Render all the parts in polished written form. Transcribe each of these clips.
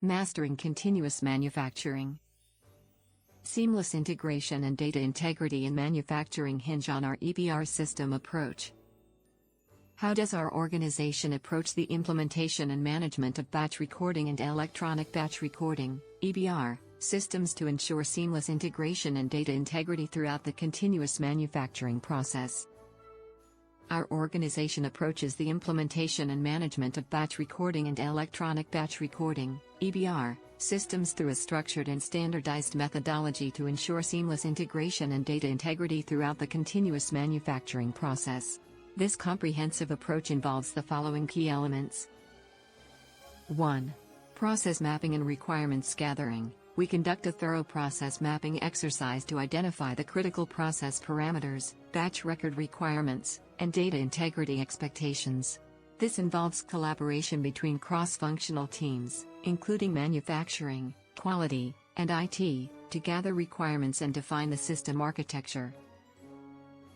Mastering continuous manufacturing. Seamless integration and data integrity in manufacturing hinge on our EBR system approach. How does our organization approach the implementation and management of batch recording and electronic batch recording (EBR) systems to ensure seamless integration and data integrity throughout the continuous manufacturing process? Our organization approaches the implementation and management of batch recording and electronic batch recording (EBR) systems through a structured and standardized methodology to ensure seamless integration and data integrity throughout the continuous manufacturing process. This comprehensive approach involves the following key elements. 1. Process mapping and requirements gathering. We conduct a thorough process mapping exercise to identify the critical process parameters, batch record requirements, and data integrity expectations. This involves collaboration between cross-functional teams, including manufacturing, quality, and IT, to gather requirements and define the system architecture.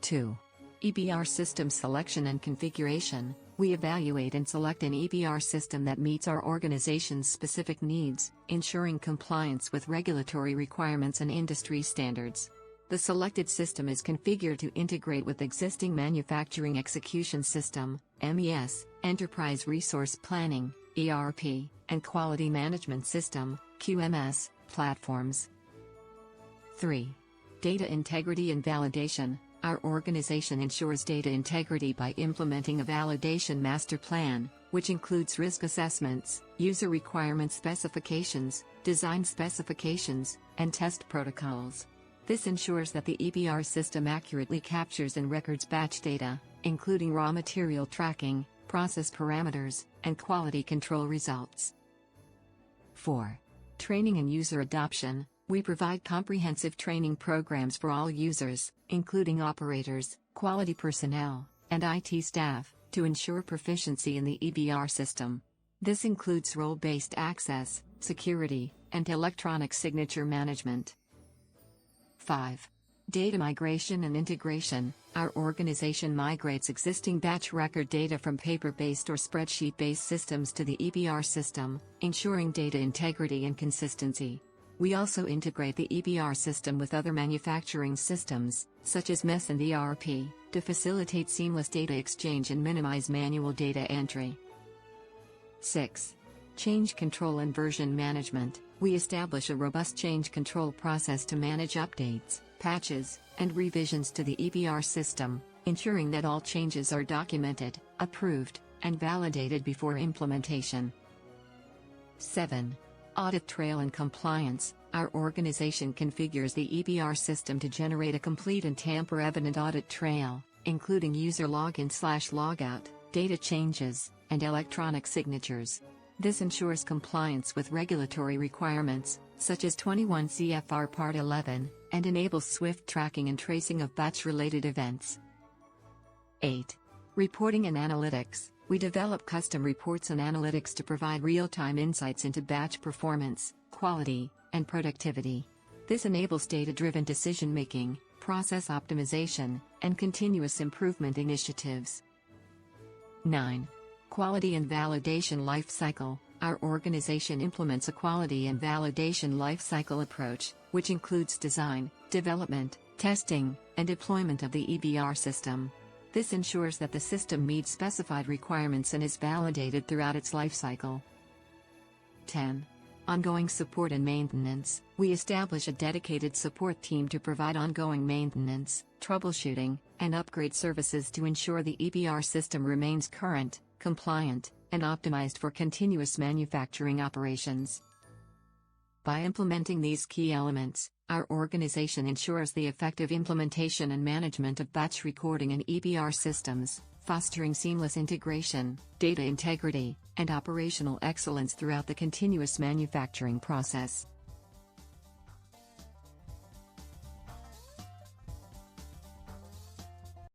2. EBR system selection and configuration. We evaluate and select an EBR system that meets our organization's specific needs, ensuring compliance with regulatory requirements and industry standards. The selected system is configured to integrate with existing manufacturing execution system, MES, enterprise resource planning, ERP, and quality management system, QMS, platforms. 3. Data integrity and validation. Our organization ensures data integrity by implementing a validation master plan, which includes risk assessments, user requirement specifications, design specifications, and test protocols. This ensures that the EBR system accurately captures and records batch data, including raw material tracking, process parameters, and quality control results. 4. Training and user adoption. We provide comprehensive training programs for all users, including operators, quality personnel, and IT staff, to ensure proficiency in the EBR system. This includes role-based access, security, and electronic signature management. 5. Data migration and integration. Our organization migrates existing batch record data from paper-based or spreadsheet-based systems to the EBR system, ensuring data integrity and consistency. We also integrate the EBR system with other manufacturing systems, such as MES and ERP, to facilitate seamless data exchange and minimize manual data entry. 6. Change control and version management. We establish a robust change control process to manage updates, patches, and revisions to the EBR system, ensuring that all changes are documented, approved, and validated before implementation. 7. Audit trail and compliance. Our organization configures the EBR system to generate a complete and tamper-evident audit trail, including user login/logout, data changes, and electronic signatures. This ensures compliance with regulatory requirements, such as 21 CFR Part 11, and enables swift tracking and tracing of batch-related events. 8. Reporting and analytics. We develop custom reports and analytics to provide real-time insights into batch performance, quality, and productivity. This enables data-driven decision-making, process optimization, and continuous improvement initiatives. 9. Quality and validation lifecycle. Our organization implements a quality and validation lifecycle approach, which includes design, development, testing, and deployment of the EBR system. This ensures that the system meets specified requirements and is validated throughout its lifecycle. 10. Ongoing support and maintenance. We establish a dedicated support team to provide ongoing maintenance, troubleshooting, and upgrade services to ensure the EBR system remains current, compliant, and optimized for continuous manufacturing operations. By implementing these key elements, our organization ensures the effective implementation and management of batch recording and EBR systems, fostering seamless integration, data integrity, and operational excellence throughout the continuous manufacturing process.